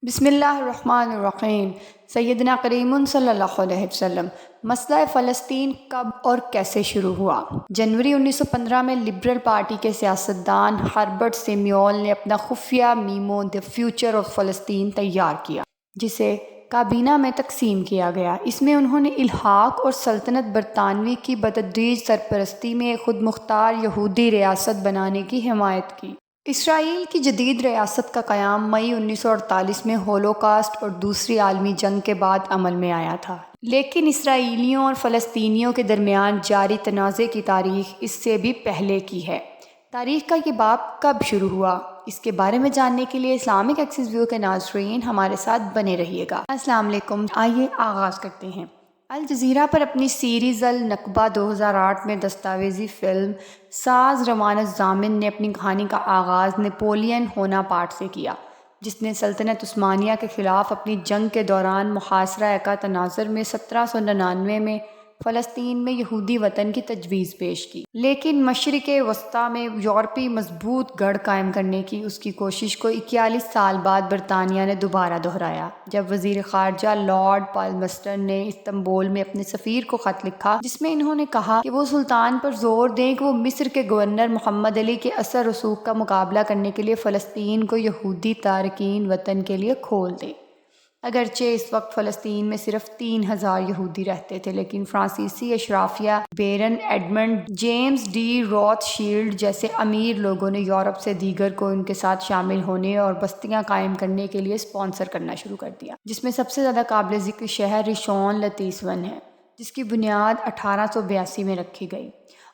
بسم اللہ الرحمن الرحیم۔ سیدنا کریم صلی اللہ علیہ وسلم۔ مسئلہ فلسطین کب اور کیسے شروع ہوا؟ جنوری 1915 میں لبرل پارٹی کے سیاستدان ہربرٹ سیمیول نے اپنا خفیہ میمو دی فیوچر آف فلسطین تیار کیا، جسے کابینہ میں تقسیم کیا گیا۔ اس میں انہوں نے الحاق اور سلطنت برطانوی کی بتدریج سرپرستی میں ایک خود مختار یہودی ریاست بنانے کی حمایت کی۔ اسرائیل کی جدید ریاست کا قیام مئی 1948 میں ہولوکاسٹ اور دوسری عالمی جنگ کے بعد عمل میں آیا تھا، لیکن اسرائیلیوں اور فلسطینیوں کے درمیان جاری تنازع کی تاریخ اس سے بھی پہلے کی ہے۔ تاریخ کا یہ باب کب شروع ہوا، اس کے بارے میں جاننے کے لیے اسلامک ایکسس ویو کے ناظرین ہمارے ساتھ بنے رہیے گا۔ السلام علیکم، آئیے آغاز کرتے ہیں۔ الجزیرہ پر اپنی سیریز النکبہ 2008 میں دستاویزی فلم ساز روان الزامن نے اپنی کہانی کا آغاز نپولین بوناپارٹ سے کیا، جس نے سلطنت عثمانیہ کے خلاف اپنی جنگ کے دوران محاصرہ کا تناظر میں 1799 میں فلسطین میں یہودی وطن کی تجویز پیش کی، لیکن مشرق وسطیٰ میں یورپی مضبوط گڑھ قائم کرنے کی اس کی کوشش کو 41 سال بعد برطانیہ نے دوبارہ دہرایا، جب وزیر خارجہ لارڈ پالمرسٹن نے استنبول میں اپنے سفیر کو خط لکھا، جس میں انہوں نے کہا کہ وہ سلطان پر زور دیں کہ وہ مصر کے گورنر محمد علی کے اثر رسوخ کا مقابلہ کرنے کے لیے فلسطین کو یہودی تارکین وطن کے لیے کھول دیں۔ اگرچہ اس وقت فلسطین میں صرف 3000 یہودی رہتے تھے، لیکن فرانسیسی اشرافیہ baron Edmund James de Rothschild جیسے امیر لوگوں نے یورپ سے دیگر کو ان کے ساتھ شامل ہونے اور بستیاں قائم کرنے کے لیے اسپانسر کرنا شروع کر دیا، جس میں سب سے زیادہ قابل ذکر شہر ریشون لتیسون ہے، جس کی بنیاد 1882 میں رکھی گئی۔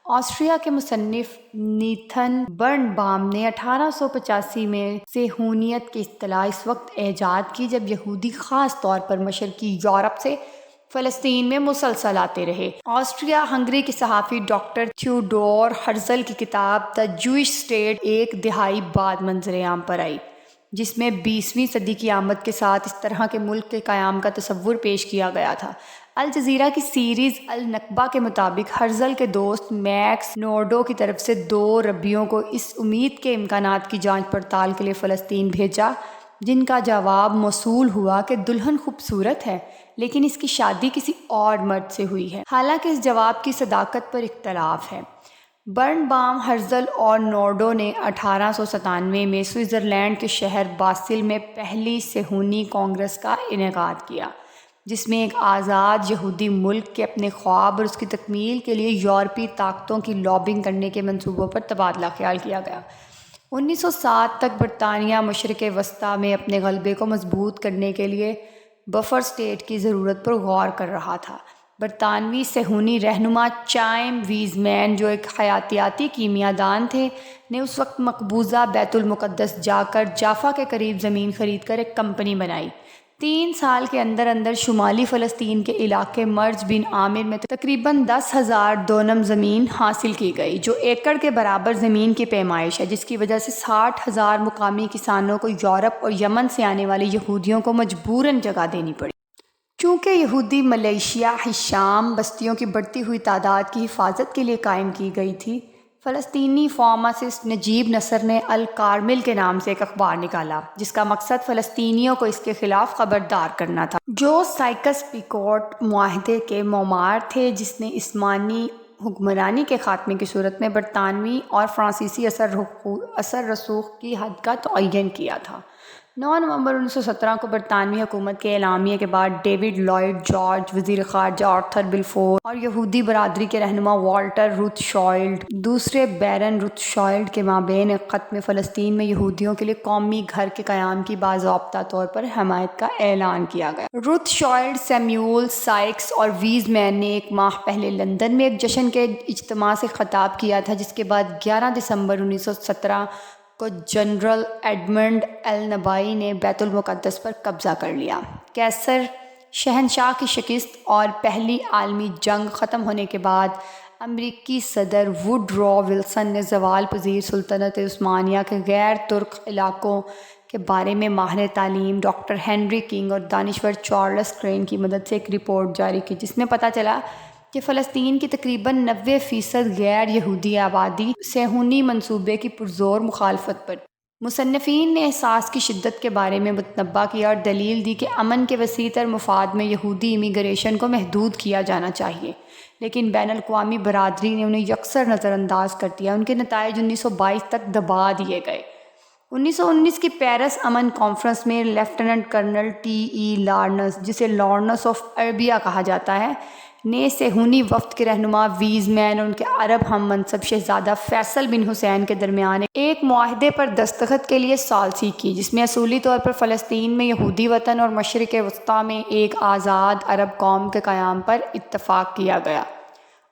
آسٹریا کے مصنف نیتھن برنبام نے 1885 میں صہیونیت کی اصطلاح اس وقت ایجاد کی جب یہودی خاص طور پر مشرقی یورپ سے فلسطین میں مسلسل آتے رہے۔ آسٹریا ہنگری کے صحافی ڈاکٹر تھیوڈور ہرزل کی کتاب دی جوئش اسٹیٹ ایک دہائی بعد منظر عام پر آئی، جس میں 20ویں صدی کی آمد کے ساتھ اس طرح کے ملک کے قیام کا تصور پیش کیا گیا تھا۔ الجزیرہ کی سیریز النکبہ کے مطابق ہرزل کے دوست میکس نورڈو کی طرف سے 2 ربیوں کو اس امید کے امکانات کی جانچ پڑتال کے لیے فلسطین بھیجا، جن کا جواب موصول ہوا کہ دلہن خوبصورت ہے، لیکن اس کی شادی کسی اور مرد سے ہوئی ہے، حالانکہ اس جواب کی صداقت پر اختلاف ہے۔ برنبام، ہرزل اور نورڈو نے 1897 میں سوئٹزرلینڈ کے شہر باسل میں پہلی صہیونی کانگریس کا انعقاد کیا، جس میں ایک آزاد یہودی ملک کے اپنے خواب اور اس کی تکمیل کے لیے یورپی طاقتوں کی لابنگ کرنے کے منصوبوں پر تبادلہ خیال کیا گیا۔ 1907 تک برطانیہ مشرق وسطیٰ میں اپنے غلبے کو مضبوط کرنے کے لیے بفر اسٹیٹ کی ضرورت پر غور کر رہا تھا۔ برطانوی صہیونی رہنما چائم ویزمین، جو ایک حیاتیاتی کیمیا دان تھے، نے اس وقت مقبوضہ بیت المقدس جا کر جافا کے قریب زمین خرید کر ایک کمپنی بنائی۔ 3 سال کے اندر اندر شمالی فلسطین کے علاقے مرج بن عامر میں تقریباً 10,000 دونم زمین حاصل کی گئی، جو ایکڑ کے برابر زمین کی پیمائش ہے، جس کی وجہ سے 60,000 مقامی کسانوں کو یورپ اور یمن سے آنے والے یہودیوں کو مجبوراً جگہ دینی پڑی۔ چونکہ یہودی ملیشیا شام بستیوں کی بڑھتی ہوئی تعداد کی حفاظت کے لیے قائم کی گئی تھی، فلسطینی فارماسسٹ نجیب نصر نے الکارمل کے نام سے ایک اخبار نکالا، جس کا مقصد فلسطینیوں کو اس کے خلاف خبردار کرنا تھا، جو سائکس پیکوٹ معاہدے کے معمار تھے، جس نے عثمانی حکمرانی کے خاتمے کی صورت میں برطانوی اور فرانسیسی اثر رسوخ کی حد کا تعین کیا تھا۔ 9 نومبر 1917 کو برطانوی حکومت کے اعلامیے کے بعد ڈیوڈ لائڈ جارج، وزیر خارجہ آرتھر بلفور اور یہودی برادری کے رہنما والٹر روتھ شائلڈ، دوسرے بیرن روتھ شائلڈ کے مابین ایک خط میں فلسطین میں یہودیوں کے لیے قومی گھر کے قیام کی باضابطہ طور پر حمایت کا اعلان کیا گیا۔ روتھ شائلڈ، سیمیول، سائکس اور ویز مین نے 1 ماہ پہلے لندن میں ایک جشن کے اجتماع سے خطاب کیا تھا، جس کے بعد 11 دسمبر 1917 کو جنرل ایڈمنڈ النبائی نے بیت المقدس پر قبضہ کر لیا۔ قیصر شہنشاہ کی شکست اور پہلی عالمی جنگ ختم ہونے کے بعد امریکی صدر ووڈرو ولسن نے زوال پذیر سلطنت عثمانیہ کے غیر ترک علاقوں کے بارے میں ماہر تعلیم ڈاکٹر ہنری کنگ اور دانشور چارلس کرین کی مدد سے ایک رپورٹ جاری کی، جس میں پتہ چلا کہ فلسطین کی تقریباً 90% غیر یہودی آبادی صہیونی منصوبے کی پرزور مخالفت پر مصنفین نے احساس کی شدت کے بارے میں متنبہ کیا اور دلیل دی کہ امن کے وسیع تر مفاد میں یہودی امیگریشن کو محدود کیا جانا چاہیے، لیکن بین الاقوامی برادری نے انہیں یکسر نظر انداز کر دیا۔ ان کے نتائج 1922 تک دبا دیے گئے۔ 1919 کی پیرس امن کانفرنس میں لیفٹیننٹ کرنل ٹی لارنس، جسے لارنس آف عربیہ کہا جاتا ہے، نے صہیونی وفد کے رہنما ویزمین اور ان کے عرب ہم منصب شہزادہ فیصل بن حسین کے درمیان ایک معاہدے پر دستخط کے لیے ثالثی کی، جس میں اصولی طور پر فلسطین میں یہودی وطن اور مشرق وسطیٰ میں ایک آزاد عرب قوم کے قیام پر اتفاق کیا گیا۔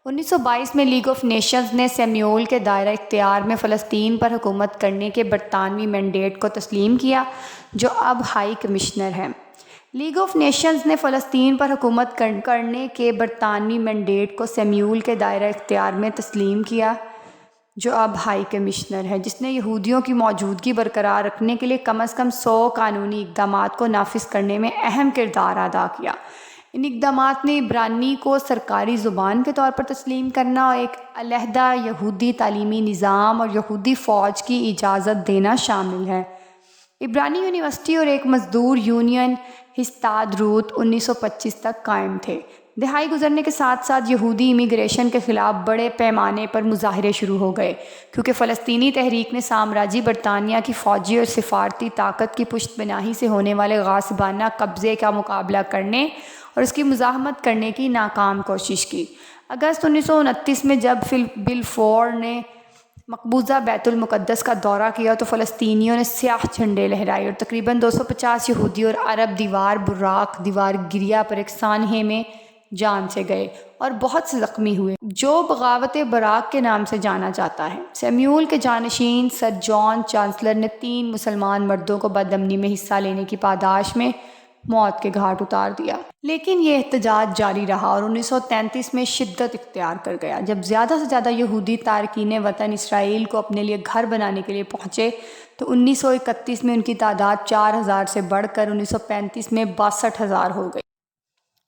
1922 میں لیگ آف نیشنز نے سیمیول کے دائرہ اختیار میں فلسطین پر حکومت کرنے کے برطانوی مینڈیٹ کو تسلیم کیا، جو اب ہائی کمشنر ہے۔ لیگ آف نیشنز نے فلسطین پر حکومت کرنے کے برطانوی مینڈیٹ کو سیمیول کے دائرہ اختیار میں تسلیم کیا، جو اب ہائی کمشنر ہے، جس نے یہودیوں کی موجودگی برقرار رکھنے کے لیے کم از کم 100 قانونی اقدامات کو نافذ کرنے میں اہم کردار ادا کیا۔ ان اقدامات میں عبرانی کو سرکاری زبان کے طور پر تسلیم کرنا اور ایک علیحدہ یہودی تعلیمی نظام اور یہودی فوج کی اجازت دینا شامل ہے۔ عبرانی یونیورسٹی اور ایک مزدور یونین ہستادروت 1925 تک قائم تھے۔ دہائی گزرنے کے ساتھ ساتھ یہودی امیگریشن کے خلاف بڑے پیمانے پر مظاہرے شروع ہو گئے، کیونکہ فلسطینی تحریک نے سامراجی برطانیہ کی فوجی اور سفارتی طاقت کی پشت پناہی سے ہونے والے غاصبانہ قبضے کا مقابلہ کرنے اور اس کی مزاحمت کرنے کی ناکام کوشش کی۔ اگست 1929 میں جب بلفور نے مقبوضہ بیت المقدس کا دورہ کیا تو فلسطینیوں نے سیاہ جھنڈے لہرائے اور تقریباً 250 یہودی اور عرب دیوار براق دیوار گریا پر ایک سانحے میں جان سے گئے اور بہت سے زخمی ہوئے، جو بغاوت براق کے نام سے جانا جاتا ہے۔ سیمیول کے جانشین سر جان چانسلر نے 3 مسلمان مردوں کو بدامنی میں حصہ لینے کی پاداش میں موت کے گھاٹ اتار دیا، لیکن یہ احتجاج جاری رہا اور 1933 میں شدت اختیار کر گیا۔ جب زیادہ سے زیادہ یہودی تارکین وطن اسرائیل کو اپنے لیے گھر بنانے کے لیے پہنچے تو 1931 میں ان کی تعداد 4000 سے بڑھ کر 1935 میں 62,000 ہو گئی۔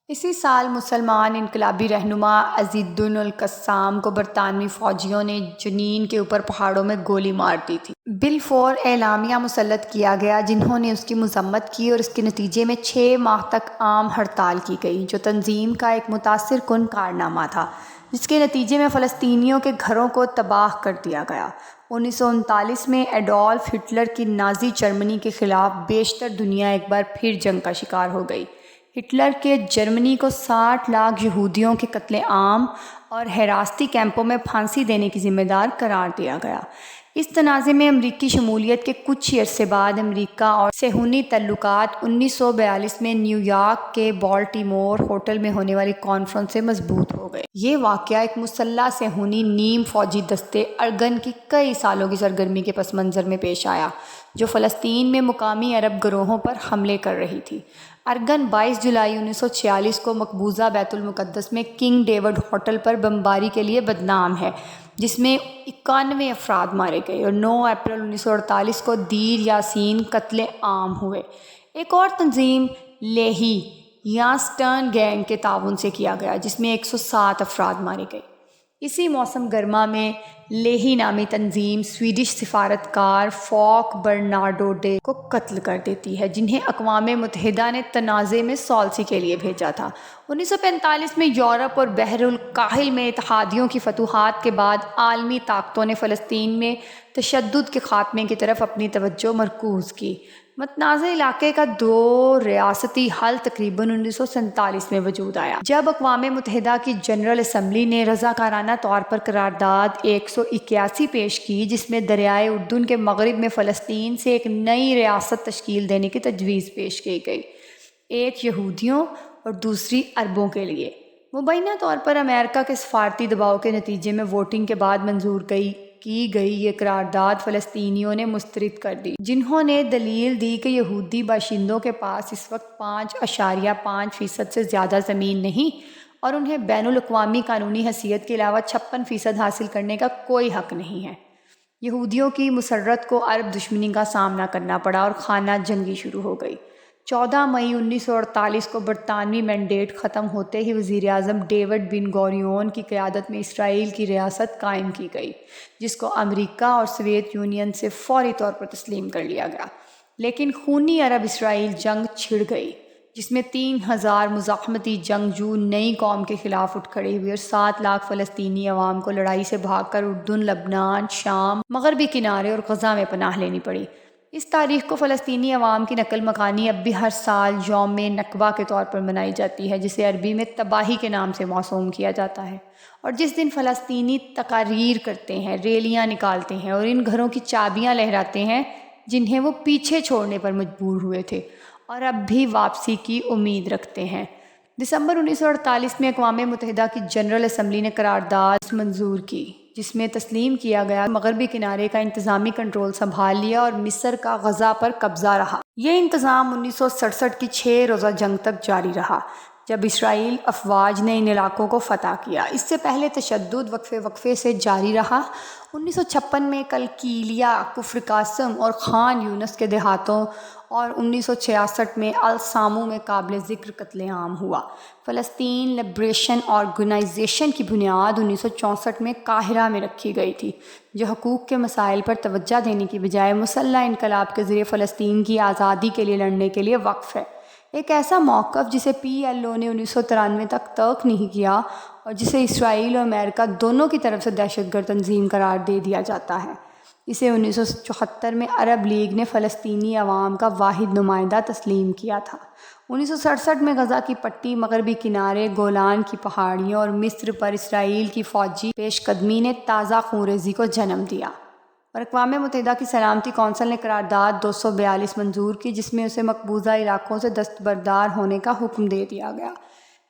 اسی سال مسلمان انقلابی رہنما عزیزالدین القسام کو برطانوی فوجیوں نے جنین کے اوپر پہاڑوں میں گولی مار دی تھی۔ بلفور اعلامیہ مسلط کیا گیا، جنہوں نے اس کی مذمت کی اور اس کے نتیجے میں 6 ماہ تک عام ہڑتال کی گئی، جو تنظیم کا ایک متاثر کن کارنامہ تھا، جس کے نتیجے میں فلسطینیوں کے گھروں کو تباہ کر دیا گیا۔ 1939 میں ایڈولف ہٹلر کی نازی جرمنی کے خلاف بیشتر دنیا ایک بار پھر جنگ کا شکار ہو گئی۔ ہٹلر کے جرمنی کو 60 لاکھ یہودیوں کے قتل عام اور حراستی کیمپوں میں پھانسی دینے کی ذمہ دار قرار دیا گیا۔ اس تنازع میں امریکی شمولیت کے کچھ ہی عرصے بعد امریکہ اور صہیونی تعلقات 1942 میں نیو یارک کے بالٹیمور ہوٹل میں ہونے والی کانفرنس سے مضبوط ہو گئے۔ یہ واقعہ ایک مسلح صہیونی نیم فوجی دستے ارگن کی کئی سالوں کی سرگرمی کے پس منظر میں پیش آیا، جو فلسطین میں مقامی عرب گروہوں پر حملے کر رہی تھی۔ ارگن 22 جولائی 1946 کو مقبوضہ بیت المقدس میں کنگ ڈیوڈ ہوٹل پر بمباری کے لیے بدنام ہے، جس میں 91 افراد مارے گئے، اور 9 اپریل 1948 کو دیر یاسین قتل عام ہوئے۔ ایک اور تنظیم لیہی یا سٹرن گینگ کے تعاون سے کیا گیا، جس میں 107 افراد مارے گئے۔ اسی موسم گرما میں لیہی نامی تنظیم سویڈش سفارتکار فوک برنارڈوڈے کو قتل کر دیتی ہے، جنہیں اقوام متحدہ نے تنازع میں ثالثی کے لیے بھیجا تھا۔ 1945 میں یورپ اور بحر الکاہل میں اتحادیوں کی فتوحات کے بعد عالمی طاقتوں نے فلسطین میں تشدد کے خاتمے کی طرف اپنی توجہ مرکوز کی۔ متنازع علاقے کا 2 ریاستی حل تقریباً 1947 میں وجود آیا، جب اقوام متحدہ کی جنرل اسمبلی نے رضاکارانہ طور پر قرارداد 181 پیش کی، جس میں دریائے اردن کے مغرب میں فلسطین سے ایک نئی ریاست تشکیل دینے کی تجویز پیش کی گئی، ایک یہودیوں اور دوسری عربوں کے لیے۔ مبینہ طور پر امریکہ کے سفارتی دباؤ کے نتیجے میں ووٹنگ کے بعد منظور کی گئی یہ قرارداد فلسطینیوں نے مسترد کر دی، جنہوں نے دلیل دی کہ یہودی باشندوں کے پاس اس وقت 5.5% سے زیادہ زمین نہیں اور انہیں بین الاقوامی قانونی حیثیت کے علاوہ 56% حاصل کرنے کا کوئی حق نہیں ہے۔ یہودیوں کی مسرت کو عرب دشمنی کا سامنا کرنا پڑا اور خانہ جنگی شروع ہو گئی۔ 14 مئی 1948 کو برطانوی مینڈیٹ ختم ہوتے ہی وزیر اعظم ڈیوڈ بن گوریون کی قیادت میں اسرائیل کی ریاست قائم کی گئی، جس کو امریکہ اور سوویت یونین سے فوری طور پر تسلیم کر لیا گیا۔ لیکن خونی عرب اسرائیل جنگ چھڑ گئی، جس میں 3000 مزاحمتی جنگجو نئی قوم کے خلاف اٹھ کھڑے ہوئے اور 7 لاکھ فلسطینی عوام کو لڑائی سے بھاگ کر اردن، لبنان، شام، مغربی کنارے اور غزہ میں پناہ لینی پڑی۔ اس تاریخ کو فلسطینی عوام کی نقل مکانی اب بھی ہر سال یوم نکبہ کے طور پر منائی جاتی ہے، جسے عربی میں تباہی کے نام سے موسوم کیا جاتا ہے، اور جس دن فلسطینی تقاریر کرتے ہیں، ریلیاں نکالتے ہیں اور ان گھروں کی چابیاں لہراتے ہیں جنہیں وہ پیچھے چھوڑنے پر مجبور ہوئے تھے اور اب بھی واپسی کی امید رکھتے ہیں۔ دسمبر 1948 میں اقوام متحدہ کی جنرل اسمبلی نے قرارداد منظور کی، جس میں تسلیم کیا گیا مغربی کنارے کا انتظامی کنٹرول سنبھال لیا اور مصر کا غزہ پر قبضہ رہا۔ یہ انتظام 1967 کی 6 روزہ جنگ تک جاری رہا، جب اسرائیل افواج نے ان علاقوں کو فتح کیا۔ اس سے پہلے تشدد وقفے سے جاری رہا۔ 1956 میں کلکیلیا، کفر قاسم اور خان یونس کے دیہاتوں اور 1966 میں السامو میں قابل ذکر قتل عام ہوا۔ فلسطین لبریشن آرگنائزیشن کی بنیاد 1964 میں قاہرہ میں رکھی گئی تھی، جو حقوق کے مسائل پر توجہ دینے کی بجائے مسلح انقلاب کے ذریعے فلسطین کی آزادی کے لیے لڑنے کے لیے وقف ہے۔ ایک ایسا موقف جسے PLO نے 1993 تک ترک نہیں کیا اور جسے اسرائیل اور امریکہ دونوں کی طرف سے دہشت گرد تنظیم قرار دے دیا جاتا ہے۔ اسے 1974 میں عرب لیگ نے فلسطینی عوام کا واحد نمائندہ تسلیم کیا تھا۔ 1967 میں غزہ کی پٹی، مغربی کنارے، گولان کی پہاڑیوں اور مصر پر اسرائیل کی فوجی پیش قدمی نے تازہ خونریزی کو جنم دیا، اور اقوام متحدہ کی سلامتی کونسل نے قرارداد 242 منظور کی، جس میں اسے مقبوضہ علاقوں سے دستبردار ہونے کا حکم دے دیا گیا۔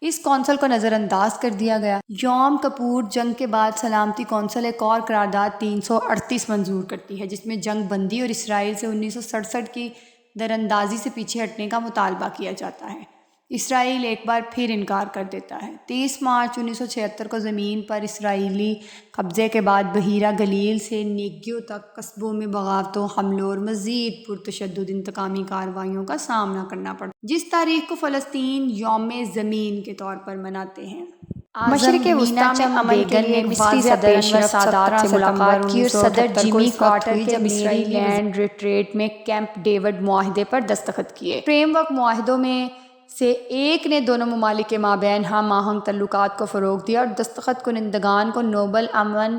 اس کونسل کو نظر انداز کر دیا گیا۔ یوم کپور جنگ کے بعد سلامتی کونسل ایک اور قرارداد 338 منظور کرتی ہے، جس میں جنگ بندی اور اسرائیل سے 1967 کی دراندازی سے پیچھے ہٹنے کا مطالبہ کیا جاتا ہے۔ اسرائیل ایک بار پھر انکار کر دیتا ہے۔ 30 مارچ 1976 کو زمین پر اسرائیلی قبضے کے بعد بحیرہ گلیل سے نیگیو تک قصبوں میں بغاوتوں، حملوں اور مزید پرتشدد انتقامی کارروائیوں کا سامنا کرنا پڑا، جس تاریخ کو فلسطین یوم زمین کے طور پر مناتے ہیں۔ مشرق وسطی میں امن کے لیے مصری صدر انور سادات سے ملاقات کی اور صدر جیمی کارٹر کے میری لینڈ ریٹریٹ میں کیمپ ڈیوڈ معاہدے پر دستخط کیے۔ فریم ورک معاہدوں میں سے ایک نے دونوں ممالک کے مابین ہم آہنگ تعلقات کو فروغ دیا اور دستخط کنندگان کو نوبل امن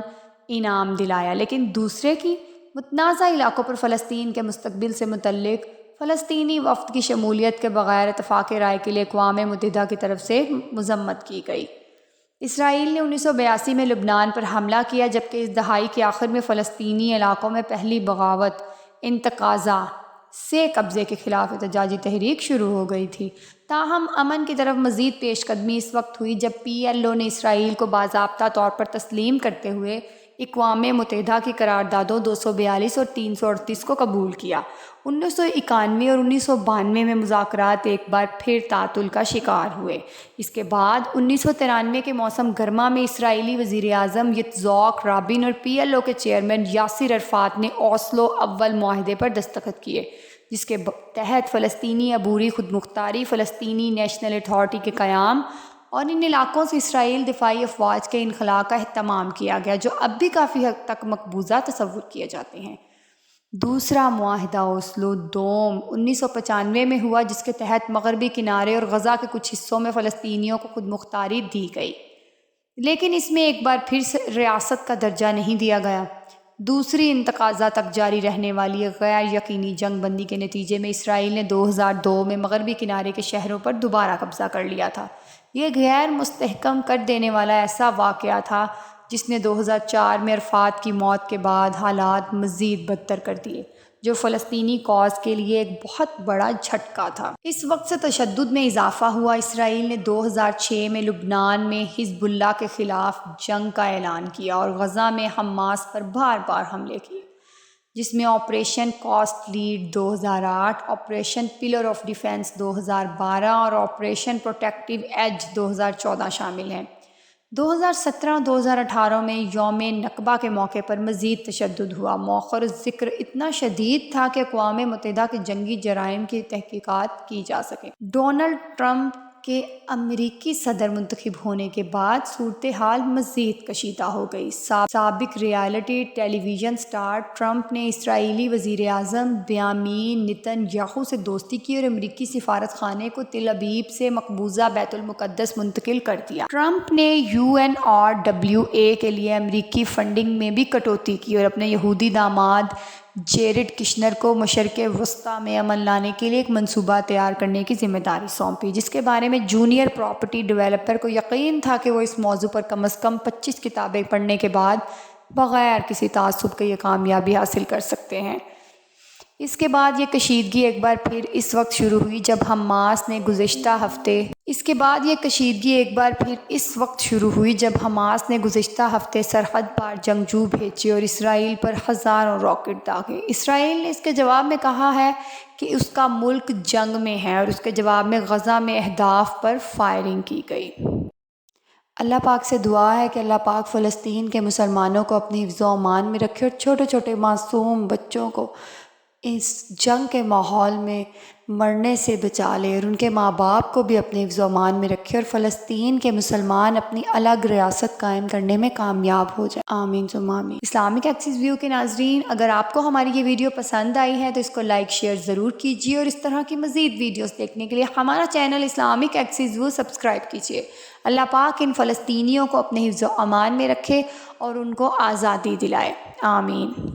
انعام دلایا، لیکن دوسرے کی متنازع علاقوں پر فلسطین کے مستقبل سے متعلق فلسطینی وفد کی شمولیت کے بغیر اتفاق رائے کے لیے اقوام متحدہ کی طرف سے مذمت کی گئی۔ اسرائیل نے 1982 میں لبنان پر حملہ کیا، جبکہ اس دہائی کے آخر میں فلسطینی علاقوں میں پہلی بغاوت انتقاضہ سے قبضے کے خلاف احتجاجی تحریک شروع ہو گئی تھی۔ تاہم امن کی طرف مزید پیش قدمی اس وقت ہوئی جب PLO نے اسرائیل کو باضابطہ طور پر تسلیم کرتے ہوئے اقوام متحدہ کی قراردادوں 242 اور 338 کو قبول کیا۔ 1991 اور 1992 میں مذاکرات ایک بار پھر تعطل کا شکار ہوئے۔ اس کے بعد 1993 کے موسم گرما میں اسرائیلی وزیر اعظم یتزاک رابین اور PLO کے چیئرمین یاسر عرفات نے اوسلو اول معاہدے پر دستخط کیے، جس کے تحت فلسطینی عبوری خود مختاری فلسطینی نیشنل اتھارٹی کے قیام اور ان علاقوں سے اسرائیل دفاعی افواج کے انخلاء کا اہتمام کیا گیا، جو اب بھی کافی حد تک مقبوضہ تصور کیے جاتے ہیں۔ دوسرا معاہدہ اوسلو دوم 1995 میں ہوا، جس کے تحت مغربی کنارے اور غزہ کے کچھ حصوں میں فلسطینیوں کو خود مختاری دی گئی، لیکن اس میں ایک بار پھر سے ریاست کا درجہ نہیں دیا گیا۔ دوسری انتقاضہ تک جاری رہنے والی غیر یقینی جنگ بندی کے نتیجے میں اسرائیل نے 2002 میں مغربی کنارے کے شہروں پر دوبارہ قبضہ کر لیا تھا۔ یہ غیر مستحکم کر دینے والا ایسا واقعہ تھا جس نے 2004 میں عرفات کی موت کے بعد حالات مزید بدتر کر دیے، جو فلسطینی کاز کے لیے ایک بہت بڑا جھٹکا تھا۔ اس وقت سے تشدد میں اضافہ ہوا۔ اسرائیل نے 2006 میں لبنان میں حزب اللہ کے خلاف جنگ کا اعلان کیا اور غزہ میں حماس پر بار بار حملے کیے، جس میں operation cost lead 2008، operation pillar of defence 2012 اور آپریشن پروٹیکٹیو ایج 2014 شامل ہیں۔ 2017-2018 میں یوم نکبہ کے موقع پر مزید تشدد ہوا۔ مؤخر ذکر اتنا شدید تھا کہ اقوام متحدہ کے جنگی جرائم کی تحقیقات کی جا سکیں۔ ڈونلڈ ٹرمپ کے امریکی صدر منتخب ہونے کے بعد صورتحال مزید کشیدہ ہو گئی۔ سابق ریالٹی ٹیلی ویژن سٹار ٹرمپ نے اسرائیلی وزیر اعظم بنیامین نتن یاہو سے دوستی کی اور امریکی سفارت خانے کو تل ابیب سے مقبوضہ بیت المقدس منتقل کر دیا۔ ٹرمپ نے UNRWA کے لیے امریکی فنڈنگ میں بھی کٹوتی کی اور اپنے یہودی داماد جیرڈ کشنر کو مشرق وسطیٰ میں امن لانے کے لیے ایک منصوبہ تیار کرنے کی ذمہ داری سونپی، جس کے بارے میں جونیئر پراپرٹی ڈیولپر کو یقین تھا کہ وہ اس موضوع پر کم از کم 25 کتابیں پڑھنے کے بعد بغیر کسی تعصب کے یہ کامیابی حاصل کر سکتے ہیں۔ اس کے بعد یہ کشیدگی ایک بار پھر اس وقت شروع ہوئی جب حماس نے گزشتہ ہفتے سرحد پار جنگجو بھیجے اور اسرائیل پر ہزاروں راکٹ داغے۔ اسرائیل نے اس کے جواب میں کہا ہے کہ اس کا ملک جنگ میں ہے اور اس کے جواب میں غزہ میں اہداف پر فائرنگ کی گئی۔ اللہ پاک سے دعا ہے کہ اللہ پاک فلسطین کے مسلمانوں کو اپنی حفظ و امان میں رکھے اور چھوٹے چھوٹے معصوم بچوں کو اس جنگ کے ماحول میں مرنے سے بچا لے اور ان کے ماں باپ کو بھی اپنے حفظ و امان میں رکھے اور فلسطین کے مسلمان اپنی الگ ریاست قائم کرنے میں کامیاب ہو جائے۔ آمین ثم آمین۔ اسلامک ایکسس ویو کے ناظرین، اگر آپ کو ہماری یہ ویڈیو پسند آئی ہے تو اس کو لائک شیئر ضرور کیجیے اور اس طرح کی مزید ویڈیوز دیکھنے کے لیے ہمارا channel Islamic access view subscribe کیجیے۔ اللہ پاک ان فلسطینیوں کو اپنے حفظ و امان میں رکھے اور ان کو آزادی دلائے۔ آمین۔